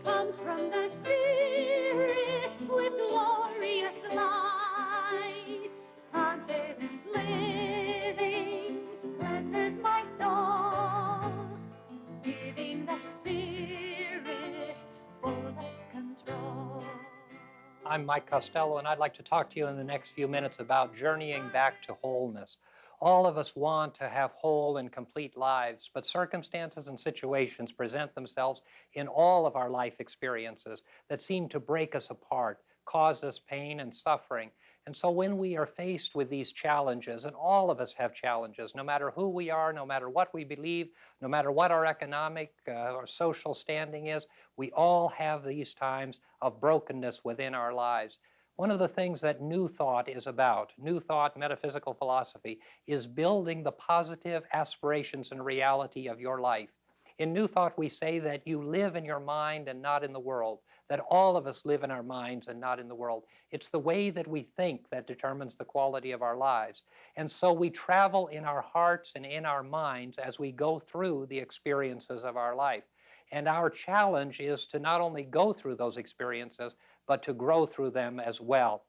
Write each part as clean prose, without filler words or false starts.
comes from the Spirit with glorious light. Confident living cleanses my soul, giving the Spirit fullest control. I'm Mike Costello, and I'd like to talk to you in the next few minutes about journeying back to wholeness. All of us want to have whole and complete lives, but circumstances and situations present themselves in all of our life experiences that seem to break us apart, cause us pain and suffering. And so when we are faced with these challenges, and all of us have challenges, no matter who we are, no matter what we believe, no matter what our economic or social standing is, we all have these times of brokenness within our lives. One of the things that New Thought is about, New Thought metaphysical philosophy, is building the positive aspirations and reality of your life. In New Thought, we say that you live in your mind and not in the world, that all of us live in our minds and not in the world. It's the way that we think that determines the quality of our lives. And so we travel in our hearts and in our minds as we go through the experiences of our life. And our challenge is to not only go through those experiences, but to grow through them as well.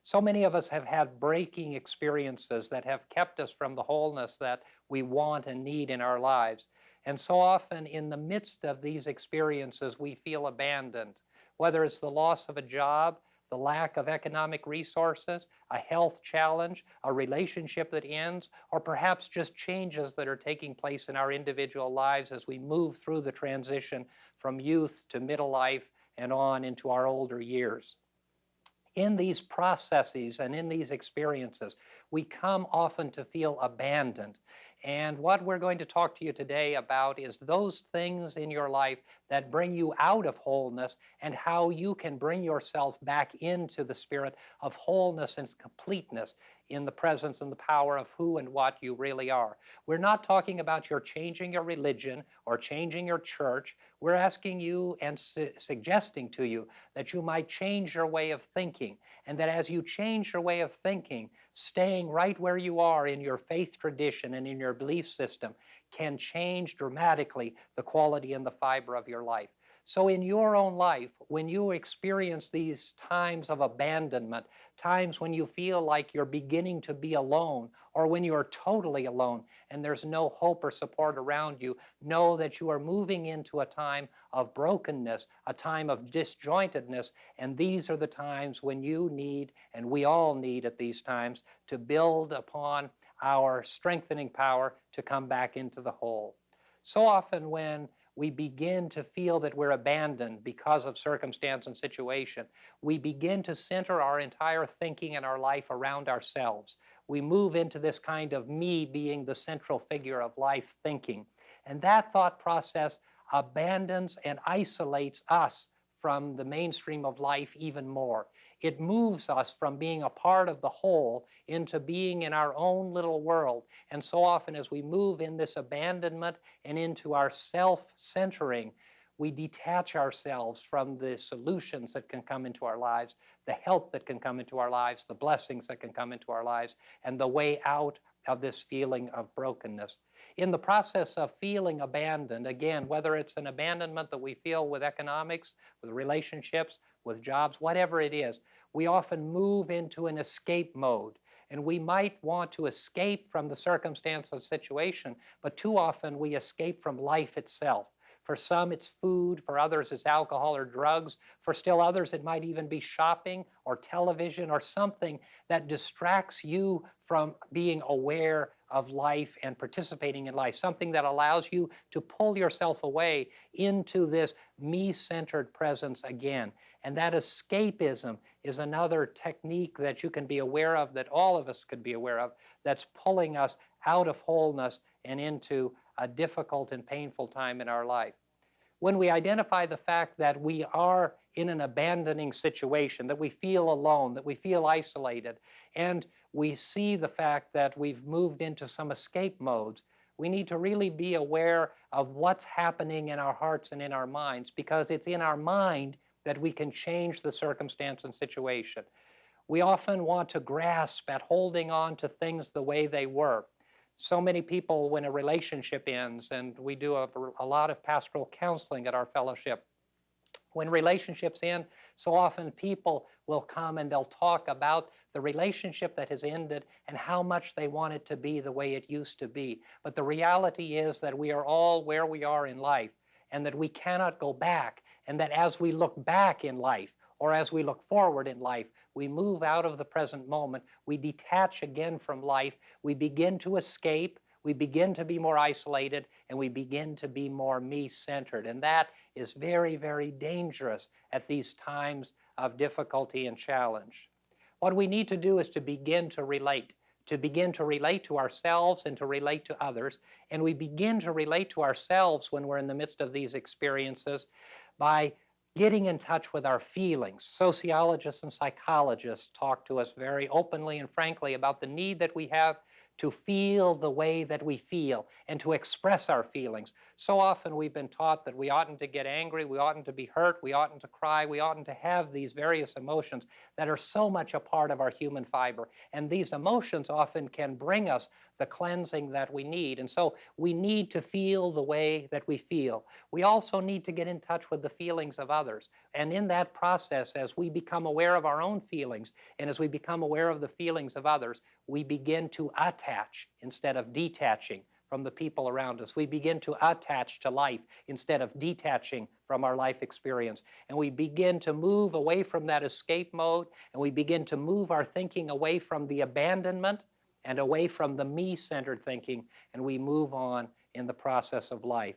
So many of us have had breaking experiences that have kept us from the wholeness that we want and need in our lives. And so often in the midst of these experiences, we feel abandoned, whether it's the loss of a job, the lack of economic resources, a health challenge, a relationship that ends, or perhaps just changes that are taking place in our individual lives as we move through the transition from youth to middle life and on into our older years. In these processes and in these experiences, we come often to feel abandoned. And what we're going to talk to you today about is those things in your life that bring you out of wholeness and how you can bring yourself back into the spirit of wholeness and completeness in the presence and the power of who and what you really are. We're not talking about your changing your religion or changing your church. We're asking you and suggesting to you that you might change your way of thinking, and that as you change your way of thinking, staying right where you are in your faith tradition and in your belief system can change dramatically the quality and the fiber of your life. So in your own life, when you experience these times of abandonment, times when you feel like you're beginning to be alone, or when you are totally alone and there's no hope or support around you, know that you are moving into a time of brokenness, a time of disjointedness, and these are the times when you need, and we all need at these times, to build upon our strengthening power to come back into the whole. So often when we begin to feel that we're abandoned because of circumstance and situation, we begin to center our entire thinking and our life around ourselves. We move into this kind of me being the central figure of life thinking. And that thought process abandons and isolates us from the mainstream of life even more. It moves us from being a part of the whole into being in our own little world. And so often as we move in this abandonment and into our self-centering, we detach ourselves from the solutions that can come into our lives, the help that can come into our lives, the blessings that can come into our lives, and the way out of this feeling of brokenness. In the process of feeling abandoned, again, whether it's an abandonment that we feel with economics, with relationships, with jobs, whatever it is, we often move into an escape mode. And we might want to escape from the circumstance or situation, but too often we escape from life itself. For some, it's food. For others, it's alcohol or drugs. For still others, it might even be shopping or television or something that distracts you from being aware of life and participating in life, something that allows you to pull yourself away into this me-centered presence again. And that escapism is another technique that you can be aware of, that all of us could be aware of, that's pulling us out of wholeness and into a difficult and painful time in our life. When we identify the fact that we are in an abandoning situation, that we feel alone, that we feel isolated, and we see the fact that we've moved into some escape modes, we need to really be aware of what's happening in our hearts and in our minds, because it's in our mind that we can change the circumstance and situation. We often want to grasp at holding on to things the way they were. So many people, when a relationship ends, and we do a lot of pastoral counseling at our fellowship, When relationships end, so often people will come and they'll talk about the relationship that has ended and how much they want it to be the way it used to be. But the reality is that we are all where we are in life and that we cannot go back, and that as we look back in life or as we look forward in life, we move out of the present moment, we detach again from life, we begin to escape, we begin to be more isolated, and we begin to be more me-centered. And that is very, very dangerous at these times of difficulty and challenge. What we need to do is to begin to relate to ourselves and to relate to others. And we begin to relate to ourselves when we're in the midst of these experiences by getting in touch with our feelings. Sociologists and psychologists talk to us very openly and frankly about the need that we have to feel the way that we feel and to express our feelings. So often we've been taught that we oughtn't to get angry, we oughtn't to be hurt, we oughtn't to cry, we oughtn't to have these various emotions that are so much a part of our human fiber. And these emotions often can bring us the cleansing that we need. And so we need to feel the way that we feel. We also need to get in touch with the feelings of others. And in that process, as we become aware of our own feelings and as we become aware of the feelings of others, we begin to attach instead of detaching from the people around us. We begin to attach to life instead of detaching from our life experience. And we begin to move away from that escape mode, and we begin to move our thinking away from the abandonment and away from the me-centered thinking, and we move on in the process of life.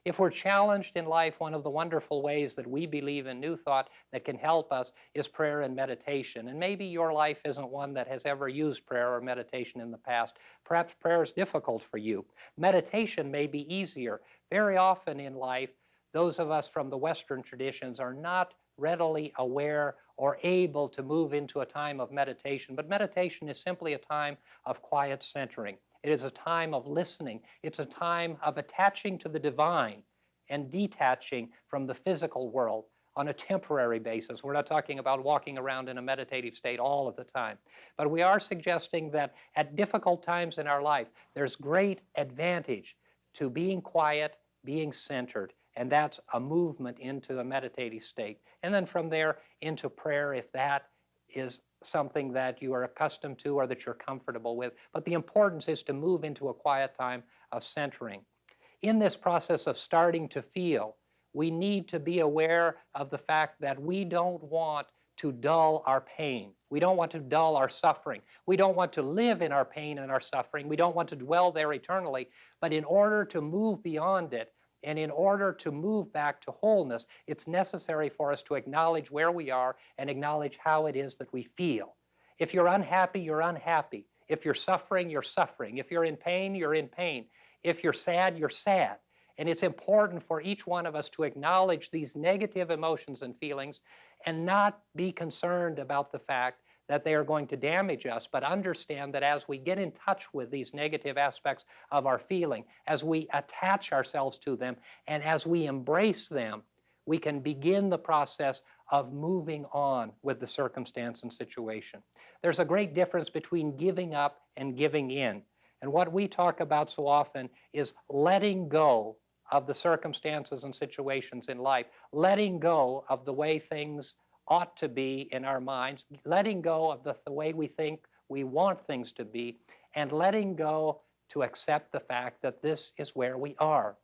If we're challenged in life, one of the wonderful ways that we believe in New Thought that can help us is prayer and meditation. And maybe your life isn't one that has ever used prayer or meditation in the past. Perhaps prayer is difficult for you. Meditation may be easier. Very often in life, those of us from the Western traditions are not readily aware or able to move into a time of meditation. But meditation is simply a time of quiet centering. It is a time of listening. It's a time of attaching to the divine and detaching from the physical world on a temporary basis. We're not talking about walking around in a meditative state all of the time. But we are suggesting that at difficult times in our life, there's great advantage to being quiet, being centered, and that's a movement into a meditative state. And then from there into prayer, if that is something that you are accustomed to or that you're comfortable with. But the importance is to move into a quiet time of centering. In this process of starting to feel, we need to be aware of the fact that we don't want to dull our pain. We don't want to dull our suffering. We don't want to live in our pain and our suffering. We don't want to dwell there eternally. But in order to move beyond it, and in order to move back to wholeness, it's necessary for us to acknowledge where we are and acknowledge how it is that we feel. If you're unhappy, you're unhappy. If you're suffering, you're suffering. If you're in pain, you're in pain. If you're sad, you're sad. And it's important for each one of us to acknowledge these negative emotions and feelings and not be concerned about the fact that they are going to damage us, but understand that as we get in touch with these negative aspects of our feeling, as we attach ourselves to them, and as we embrace them, we can begin the process of moving on with the circumstance and situation. There's a great difference between giving up and giving in. And what we talk about so often is letting go of the circumstances and situations in life, letting go of the way things ought to be in our minds, letting go of the way we think we want things to be, and letting go to accept the fact that this is where we are.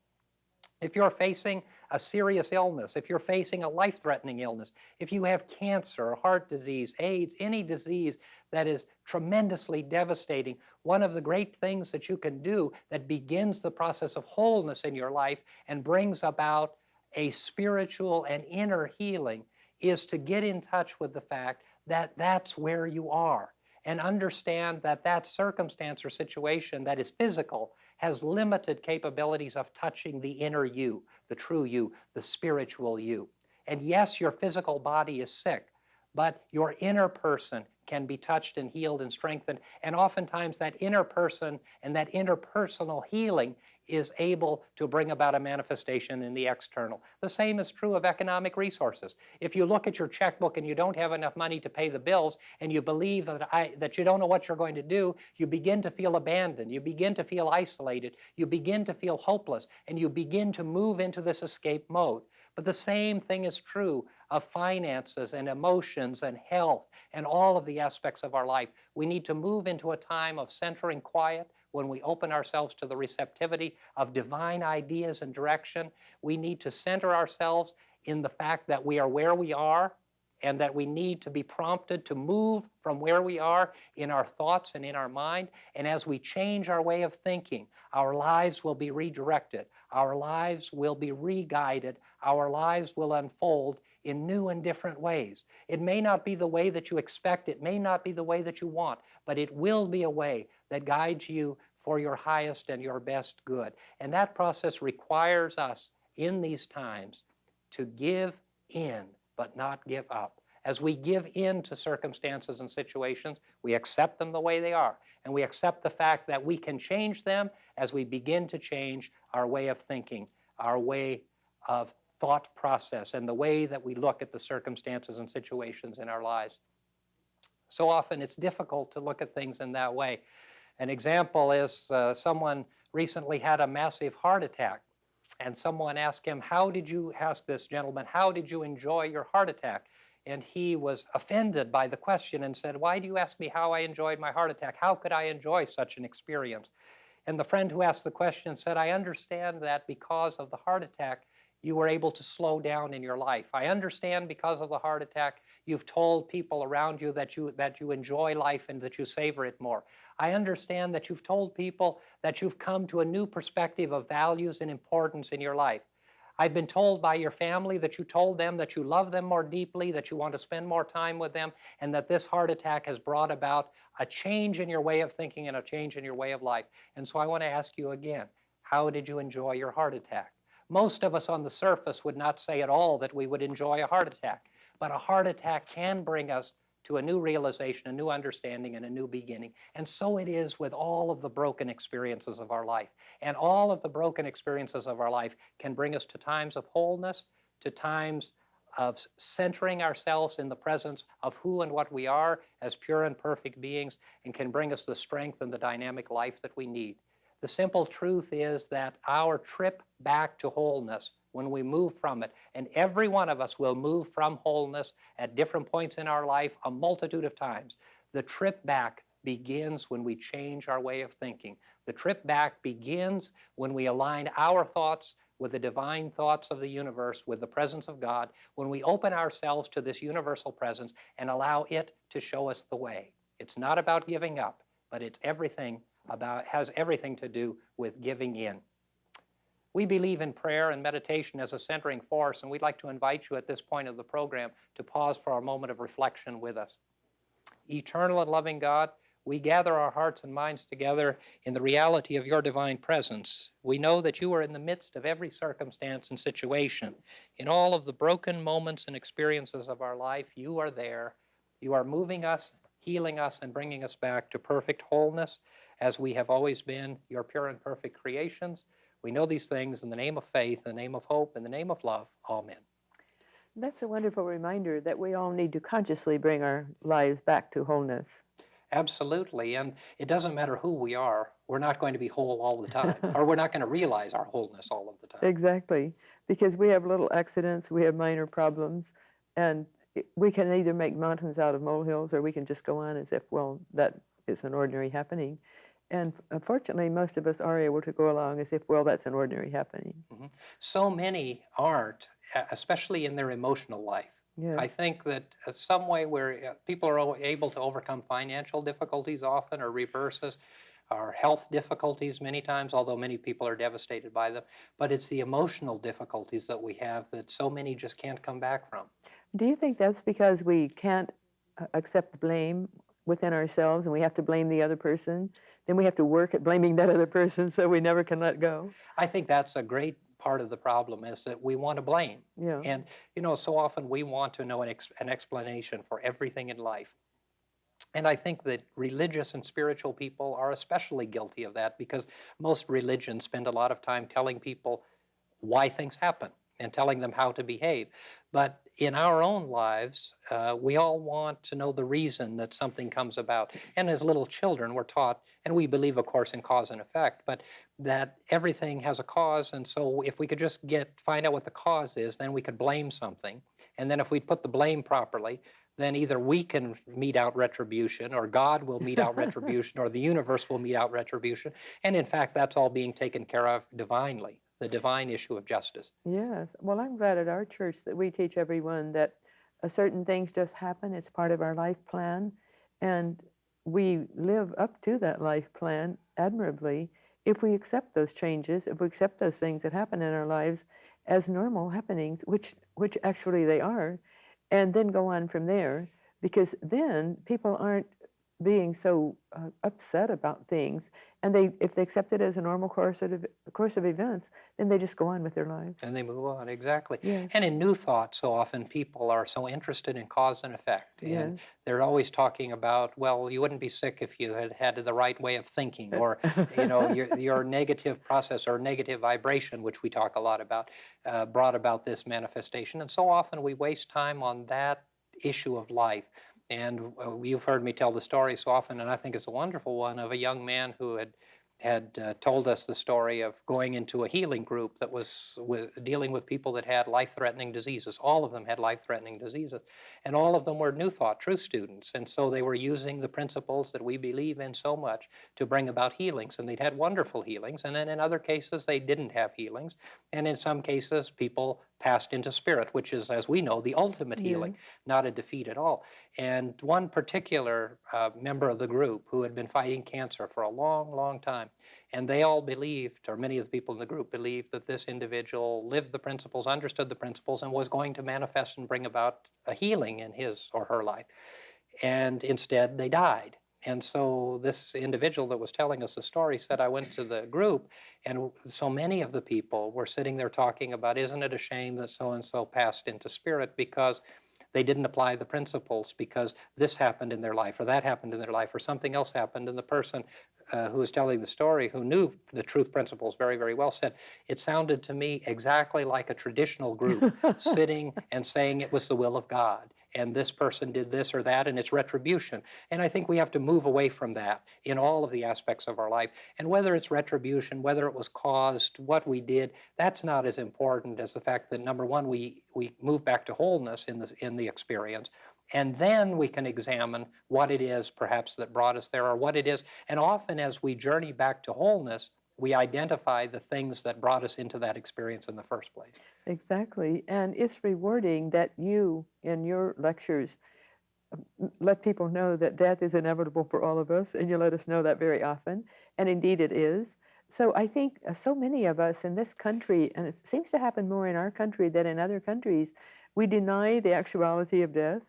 If you're facing a serious illness, if you're facing a life-threatening illness, if you have cancer, heart disease, AIDS, any disease that is tremendously devastating, one of the great things that you can do that begins the process of wholeness in your life and brings about a spiritual and inner healing is to get in touch with the fact that that's where you are and understand that that circumstance or situation that is physical has limited capabilities of touching the inner you, the true you, the spiritual you. And yes, your physical body is sick, but your inner person can be touched and healed and strengthened. And oftentimes that inner person and that interpersonal healing is able to bring about a manifestation in the external. The same is true of economic resources. If you look at your checkbook and you don't have enough money to pay the bills and you believe that you don't know what you're going to do, you begin to feel abandoned, you begin to feel isolated, you begin to feel hopeless, and you begin to move into this escape mode. But the same thing is true of finances and emotions and health and all of the aspects of our life. We need to move into a time of centering quiet when we open ourselves to the receptivity of divine ideas and direction. We need to center ourselves in the fact that we are where we are and that we need to be prompted to move from where we are in our thoughts and in our mind. And as we change our way of thinking, our lives will be redirected. Our lives will be re-guided. Our lives will unfold in new and different ways. It may not be the way that you expect. It may not be the way that you want, but it will be a way that guides you for your highest and your best good. And that process requires us in these times to give in, but not give up. As we give in to circumstances and situations, we accept them the way they are. And we accept the fact that we can change them as we begin to change our way of thinking, our way of thought process, and the way that we look at the circumstances and situations in our lives. So often it's difficult to look at things in that way. An example is someone recently had a massive heart attack. And someone asked him, ask this gentleman, how did you enjoy your heart attack? And he was offended by the question and said, why do you ask me how I enjoyed my heart attack? How could I enjoy such an experience? And the friend who asked the question said, I understand that because of the heart attack, you were able to slow down in your life. I understand because of the heart attack, you've told people around you that you enjoy life and that you savor it more. I understand that you've told people that you've come to a new perspective of values and importance in your life. I've been told by your family that you told them that you love them more deeply, that you want to spend more time with them, and that this heart attack has brought about a change in your way of thinking and a change in your way of life. And so I want to ask you again, how did you enjoy your heart attack? Most of us on the surface would not say at all that we would enjoy a heart attack, but a heart attack can bring us to a new realization, a new understanding, and a new beginning. And so it is with all of the broken experiences of our life. And all of the broken experiences of our life can bring us to times of wholeness, to times of centering ourselves in the presence of who and what we are as pure and perfect beings, and can bring us the strength and the dynamic life that we need. The simple truth is that our trip back to wholeness, when we move from it, and every one of us will move from wholeness at different points in our life a multitude of times. The trip back begins when we change our way of thinking. The trip back begins when we align our thoughts with the divine thoughts of the universe, with the presence of God, when we open ourselves to this universal presence and allow it to show us the way. It's not about giving up, but it's has everything to do with giving in. We believe in prayer and meditation as a centering force, and we'd like to invite you at this point of the program to pause for a moment of reflection with us. Eternal and loving God, we gather our hearts and minds together in the reality of your divine presence. We know that you are in the midst of every circumstance and situation. In all of the broken moments and experiences of our life, you are there. You are moving us, healing us, and bringing us back to perfect wholeness as we have always been, your pure and perfect creations. We know these things in the name of faith, in the name of hope, in the name of love. Amen. That's a wonderful reminder that we all need to consciously bring our lives back to wholeness. Absolutely. And it doesn't matter who we are. We're not going to be whole all the time, or we're not going to realize our wholeness all of the time. Exactly. Because we have little accidents, we have minor problems, and we can either make mountains out of molehills, or we can just go on as if, well, that is an ordinary happening. And unfortunately, most of us are able to go along as if, well, that's an ordinary happening. Mm-hmm. So many aren't, especially in their emotional life. Yeah. I think that some way where people are able to overcome financial difficulties often, or reverses, or health difficulties many times, although many people are devastated by them. But it's the emotional difficulties that we have that so many just can't come back from. Do you think that's because we can't accept blame within ourselves and we have to blame the other person? Then we have to work at blaming that other person so we never can let go? I think that's a great part of the problem, is that we want to blame. Yeah. And, so often we want to know an explanation for everything in life. And I think that religious and spiritual people are especially guilty of that, because most religions spend a lot of time telling people why things happen and telling them how to behave. But in our own lives, we all want to know the reason that something comes about. And as little children, we're taught, and we believe, of course, in cause and effect, but that everything has a cause, and so if we could just find out what the cause is, then we could blame something. And then if we put the blame properly, then either we can mete out retribution, or God will mete out retribution, or the universe will mete out retribution. And in fact, that's all being taken care of divinely, the divine issue of justice. Yes. Well, I'm glad at our church that we teach everyone that certain things just happen. It's part of our life plan. And we live up to that life plan admirably if we accept those changes, if we accept those things that happen in our lives as normal happenings, which actually they are, and then go on from there. Because then people aren't being so upset about things, and if they accept it as a normal course of events, then they just go on with their lives. And they move on, exactly. Yes. And in new thought, so often people are so interested in cause and effect. And Yes. they're always talking about, well, you wouldn't be sick if you had had the right way of thinking, or, you know, your negative process or negative vibration, which we talk a lot about, brought about this manifestation. And so often we waste time on that issue of life. And you've heard me tell the story so often, and I think it's a wonderful one, of a young man who had told us the story of going into a healing group that was dealing with people that had life-threatening diseases. All of them had life-threatening diseases, and all of them were New Thought, truth students, and so they were using the principles that we believe in so much to bring about healings, and they'd had wonderful healings, and then in other cases they didn't have healings, and in some cases people passed into spirit, which is, as we know, the ultimate healing, not a defeat at all. And one particular member of the group who had been fighting cancer for a long, long time, and they all believed, or many of the people in the group believed, that this individual lived the principles, understood the principles, and was going to manifest and bring about a healing in his or her life. And instead, they died. And so this individual that was telling us the story said, I went to the group, and so many of the people were sitting there talking about, isn't it a shame that so-and-so passed into spirit because they didn't apply the principles, because this happened in their life, or that happened in their life, or something else happened. And the person who was telling the story, who knew the truth principles very, very well, said, it sounded to me exactly like a traditional group sitting and saying it was the will of God, and this person did this or that, and it's retribution. And I think we have to move away from that in all of the aspects of our life. And whether it's retribution, whether it was caused, what we did, that's not as important as the fact that, number one, we move back to wholeness in the experience. And then we can examine what it is perhaps that brought us there, or what it is. And often as we journey back to wholeness, we identify the things that brought us into that experience in the first place. Exactly. And it's rewarding that you, in your lectures, let people know that death is inevitable for all of us, and you let us know that very often, and indeed it is. So I think so many of us in this country, and it seems to happen more in our country than in other countries, we deny the actuality of death,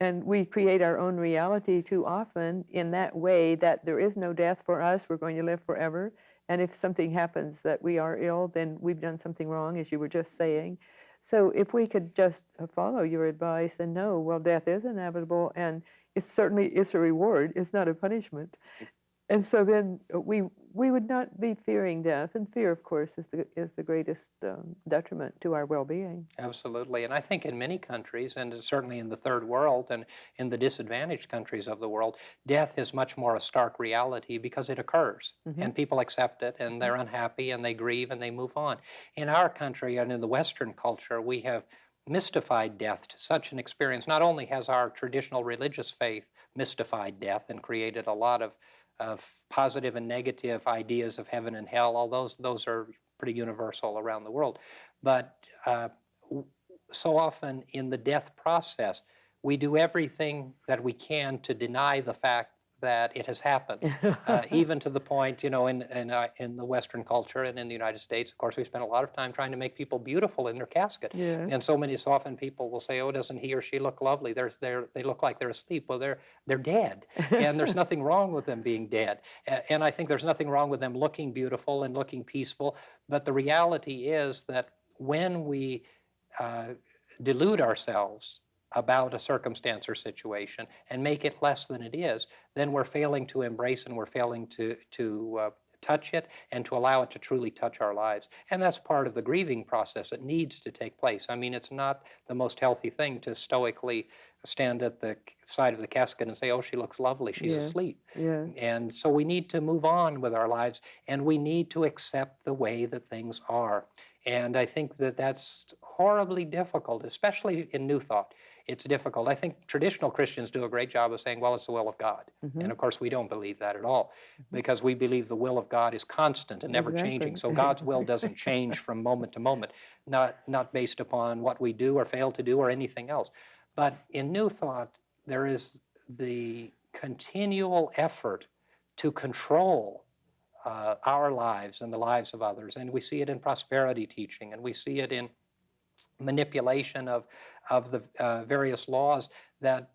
and we create our own reality too often in that way that there is no death for us, we're going to live forever. And if something happens that we are ill, then we've done something wrong, as you were just saying. So if we could just follow your advice and know, well, death is inevitable, and it's a reward, it's not a punishment. And so then we would not be fearing death, and fear, of course, is the greatest detriment to our well-being. Absolutely. And I think in many countries, and certainly in the third world and in the disadvantaged countries of the world, death is much more a stark reality because it occurs, and people accept it, and they're unhappy, and they grieve, and they move on. In our country and in the Western culture, we have mystified death to such an experience. Not only has our traditional religious faith mystified death and created a lot of positive and negative ideas of heaven and hell, all those are pretty universal around the world. But so often in the death process, we do everything that we can to deny the fact that it has happened, even to the point, you know, in the Western culture and in the United States, of course, we spend a lot of time trying to make people beautiful in their casket. Yeah. And so often people will say, oh, doesn't he or she look lovely? They look like they're asleep. Well, they're dead, and there's nothing wrong with them being dead. And I think there's nothing wrong with them looking beautiful and looking peaceful. But the reality is that when we delude ourselves about a circumstance or situation and make it less than it is, then we're failing to embrace, and we're failing to touch it and to allow it to truly touch our lives. And that's part of the grieving process. It needs to take place. I mean, it's not the most healthy thing to stoically stand at the side of the casket and say, oh, she looks lovely, she's Yeah. asleep. Yeah. And so we need to move on with our lives, and we need to accept the way that things are. And I think that that's horribly difficult, especially in New Thought. It's difficult. I think traditional Christians do a great job of saying, well, it's the will of God. And of course, we don't believe that at all, because we believe the will of God is constant and never changing. Exactly. So God's will doesn't change from moment to moment, not based upon what we do or fail to do or anything else. But in New Thought, there is the continual effort to control our lives and the lives of others. And we see it in prosperity teaching, and we see it in manipulation of the various laws that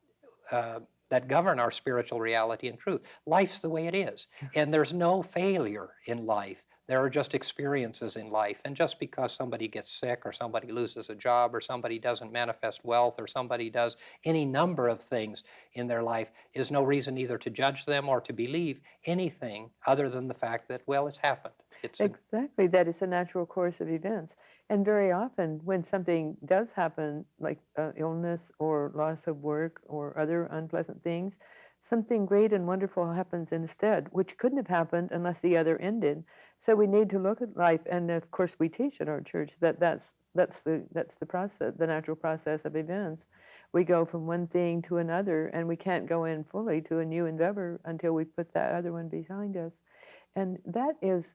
that govern our spiritual reality and truth. Life's the way it is, and there's no failure in life. There are just experiences in life, and just because somebody gets sick or somebody loses a job or somebody doesn't manifest wealth or somebody does any number of things in their life is no reason either to judge them or to believe anything other than the fact that, well, it's happened. Exactly, that is a natural course of events. And very often when something does happen, like illness or loss of work or other unpleasant things, something great and wonderful happens instead, which couldn't have happened unless the other ended. So we need to look at life, and of course we teach at our church that that's the process, the natural process of events. We go from one thing to another, and we can't go in fully to a new endeavor until we put that other one behind us. And that is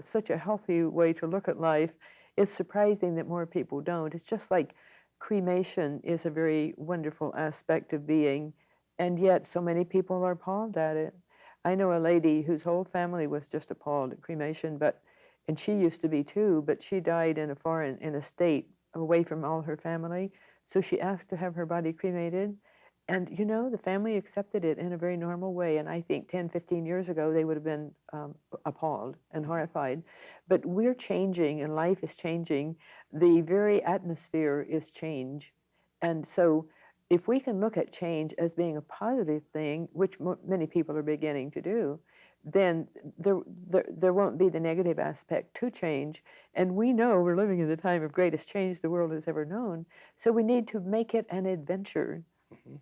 such a healthy way to look at life. It's surprising that more people don't. It's just like cremation is a very wonderful aspect of being, and yet so many people are appalled at it. I know a lady whose whole family was just appalled at cremation, and she used to be too, but she died in a state away from all her family, so she asked to have her body cremated. And you know, the family accepted it in a very normal way. And I think 10, 15 years ago, they would have been appalled and horrified. But we're changing, and life is changing. The very atmosphere is change. And so if we can look at change as being a positive thing, which many people are beginning to do, then there won't be the negative aspect to change. And we know we're living in the time of greatest change the world has ever known. So we need to make it an adventure. Mm-hmm.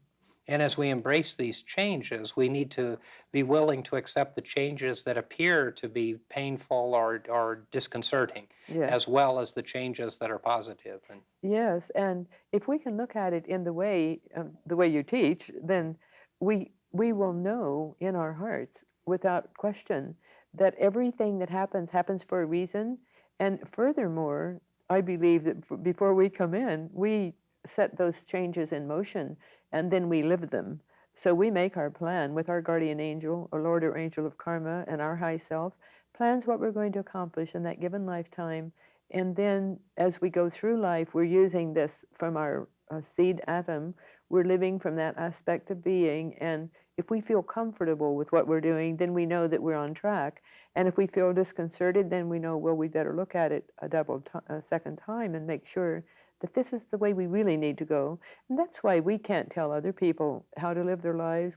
And as we embrace these changes, we need to be willing to accept the changes that appear to be painful or disconcerting, Yes. as well as the changes that are positive. Yes, and if we can look at it in the way you teach, then we will know in our hearts, without question, that everything that happens for a reason. And furthermore, I believe that before we come in, we set those changes in motion, and then we live them. So we make our plan with our guardian angel, or Lord or angel of karma, and our high self, plans what we're going to accomplish in that given lifetime. And then as we go through life, we're using this from our seed atom. We're living from that aspect of being. And if we feel comfortable with what we're doing, then we know that we're on track. And if we feel disconcerted, then we know, well, we better look at it a second time and make sure that this is the way we really need to go. And that's why we can't tell other people how to live their lives.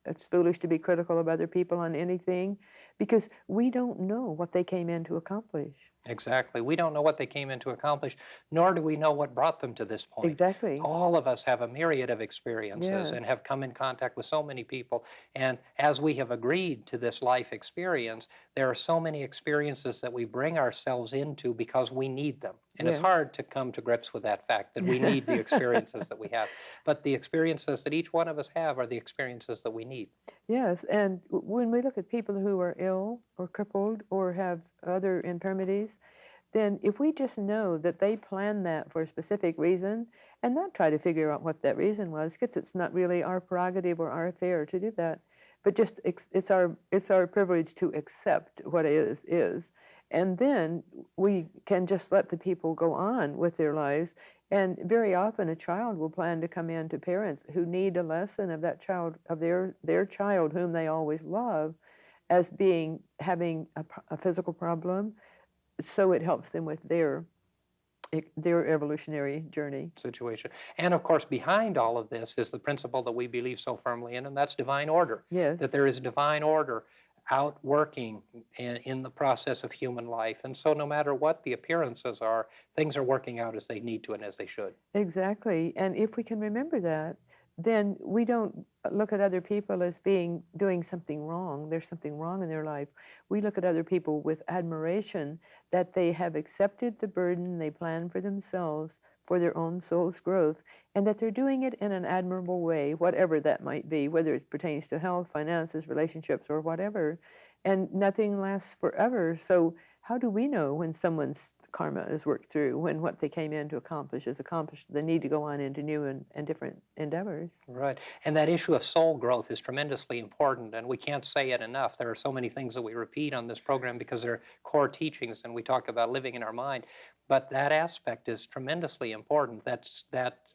It's foolish to be critical of other people on anything, because we don't know what they came in to accomplish. Exactly. We don't know what they came in to accomplish, nor do we know what brought them to this point. Exactly. All of us have a myriad of experiences and have come in contact with so many people. And as we have agreed to this life experience, there are so many experiences that we bring ourselves into because we need them. And it's hard to come to grips with that fact that we need the experiences that we have. But the experiences that each one of us have are the experiences that we need. Yes, and when we look at people who are ill or crippled or have other infirmities, then if we just know that they planned that for a specific reason and not try to figure out what that reason was, because it's not really our prerogative or our affair to do that, but just it's our privilege to accept what is. And then we can just let the people go on with their lives. And very often a child will plan to come in to parents who need a lesson of that child, of their child whom they always love, as having a physical problem, so it helps them with their evolutionary journey. Situation. And of course, behind all of this is the principle that we believe so firmly in, and that's divine order. Yes. That there is divine order outworking in the process of human life. And so no matter what the appearances are, things are working out as they need to and as they should. Exactly. And if we can remember that, then we don't look at other people as doing something wrong. There's something wrong in their life. We look at other people with admiration that they have accepted the burden they plan for themselves for their own soul's growth, and that they're doing it in an admirable way, whatever that might be, whether it pertains to health, finances, relationships, or whatever. And nothing lasts forever. So how do we know when someone's karma is worked through, when what they came in to accomplish is accomplished, they need to go on into new and different endeavors? Right. And that issue of soul growth is tremendously important, and we can't say it enough. There are so many things that we repeat on this program because they're core teachings, and we talk about living in our mind. But that aspect is tremendously important. That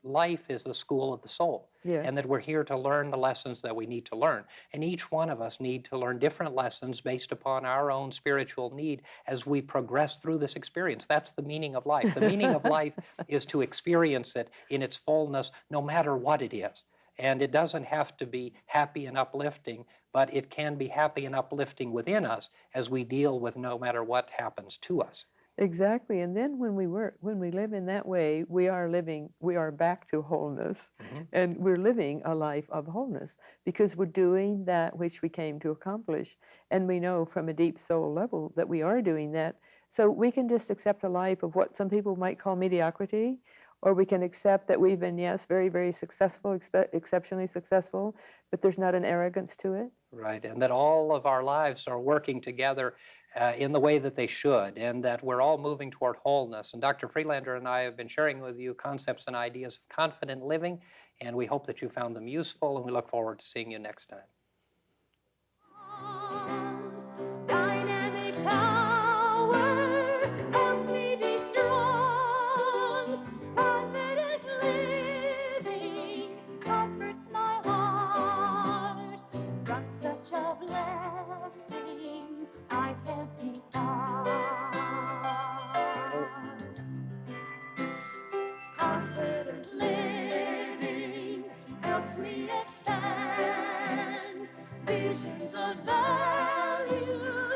life is the school of the soul, Yeah. and that we're here to learn the lessons that we need to learn. And each one of us need to learn different lessons based upon our own spiritual need as we progress through this experience. That's the meaning of life. The meaning of life is to experience it in its fullness, no matter what it is. And it doesn't have to be happy and uplifting, but it can be happy and uplifting within us as we deal with no matter what happens to us. Exactly. And then when we live in that way, we are back to wholeness. And we're living a life of wholeness because we're doing that which we came to accomplish. And we know from a deep soul level that we are doing that. So we can just accept a life of what some people might call mediocrity, or we can accept that we've been, yes, very, very successful, exceptionally successful, but there's not an arrogance to it. Right, and that all of our lives are working together in the way that they should, and that we're all moving toward wholeness. And Dr. Freelander and I have been sharing with you concepts and ideas of confident living, and we hope that you found them useful, and we look forward to seeing you next time. Dynamic power helps me be strong. Confident living comforts my heart. From such a blessing I can't depart. Confident living helps me expand visions of value,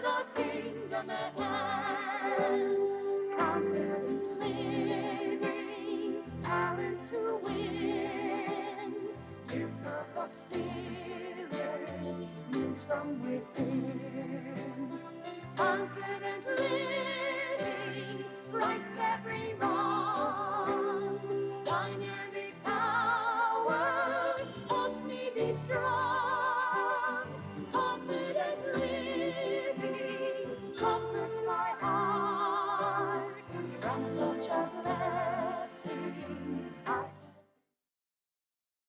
the kingdom at hand. Confident living, talent to win, gift of the Spirit moves from within. Confident living rights every wrong. Dynamic power helps me be strong. Confident living comforts my heart. From such a blessing I